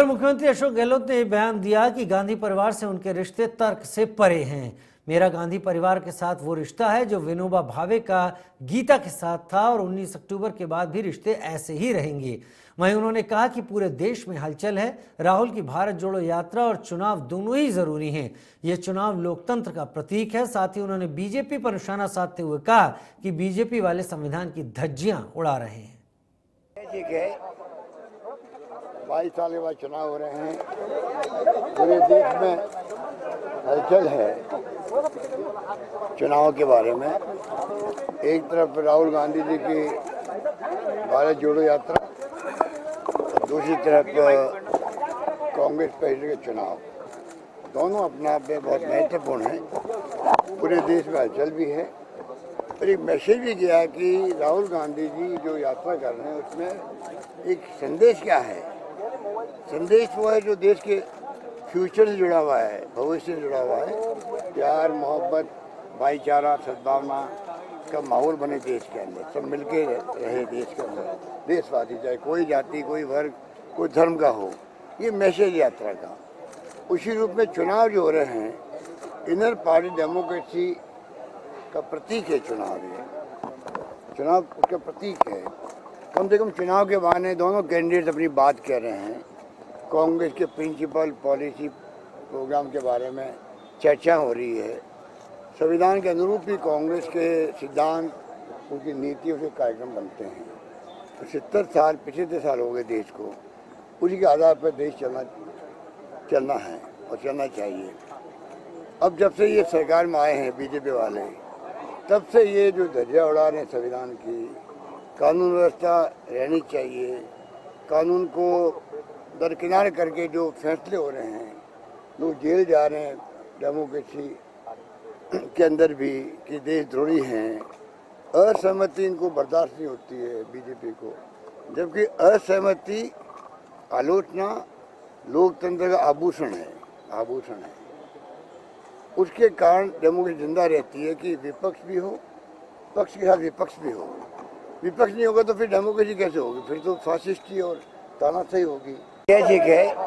मुख्यमंत्री अशोक गहलोत ने बयान दिया कि गांधी परिवार से उनके रिश्ते तर्क से परे हैं। मेरा गांधी परिवार के साथ वो रिश्ता है जो विनोबा भावे का गीता के साथ था और 19 अक्टूबर के बाद भी रिश्ते ऐसे ही रहेंगे। वहीं उन्होंने कहा कि पूरे देश में हलचल है। राहुल की भारत जोड़ो यात्रा और चुनाव दोनों ही जरूरी हैं। ये चुनाव लोकतंत्र का प्रतीक है। साथ ही उन्होंने बीजेपी पर निशाना साधते हुए कहा कि बीजेपी वाले संविधान की धज्जियां उड़ा रहे हैं। ठीक है, 22 साल के बाद चुनाव हो रहे हैं, पूरे देश में हलचल है चुनाव के बारे में। एक तरफ राहुल गांधी जी की भारत जोड़ो यात्रा, दूसरी तरफ कांग्रेस पार्टी के चुनाव, दोनों अपने आप में बहुत महत्वपूर्ण हैं। पूरे देश में हलचल भी है और एक मैसेज भी गया कि राहुल गांधी जी जो यात्रा कर रहे हैं उसमें एक संदेश क्या है। संदेश वो है जो देश के फ्यूचर से जुड़ा हुआ है, भविष्य से जुड़ा हुआ है। प्यार, मोहब्बत, भाईचारा, सद्भावना का माहौल बने देश के अंदर, सब मिलके रहे देश के अंदर, देशवासी, चाहे कोई जाति, कोई वर्ग, कोई धर्म का हो। ये मैसेज यात्रा का उसी रूप में चुनाव जो हो रहे हैं, इनर पार्टी डेमोक्रेसी का प्रतीक है चुनाव। ये चुनाव उसका प्रतीक है। कम से कम चुनाव के बहाने दोनों कैंडिडेट अपनी बात कह रहे हैं। कांग्रेस के प्रिंसिपल, पॉलिसी, प्रोग्राम के बारे में चर्चा हो रही है। संविधान के अनुरूप ही कांग्रेस के सिद्धांत, उनकी नीति, उसके कार्यक्रम बनते हैं। तो 70 साल, 75 साल हो गए देश को, उसी के आधार पर देश चलना है और चलना चाहिए। अब जब से ये सरकार में आए हैं बीजेपी वाले, तब से ये जो धज्जियां उड़ा रहे हैं संविधान की, कानून व्यवस्था रहनी चाहिए, कानून को दरकिनार करके जो फैसले हो रहे हैं, लोग जेल जा रहे हैं डेमोक्रेसी के अंदर भी कि देशद्रोही हैं। असहमति इनको बर्दाश्त नहीं होती है बीजेपी को, जबकि असहमति, आलोचना लोकतंत्र का आभूषण है। उसके कारण डेमोक्रेसी जिंदा रहती है कि विपक्ष भी हो, पक्ष के साथ विपक्ष भी हो। विपक्ष नहीं होगा तो फिर डेमोक्रेसी कैसे होगी? फिर तो फासिस्टी और तानाशाही होगी। ठीक है,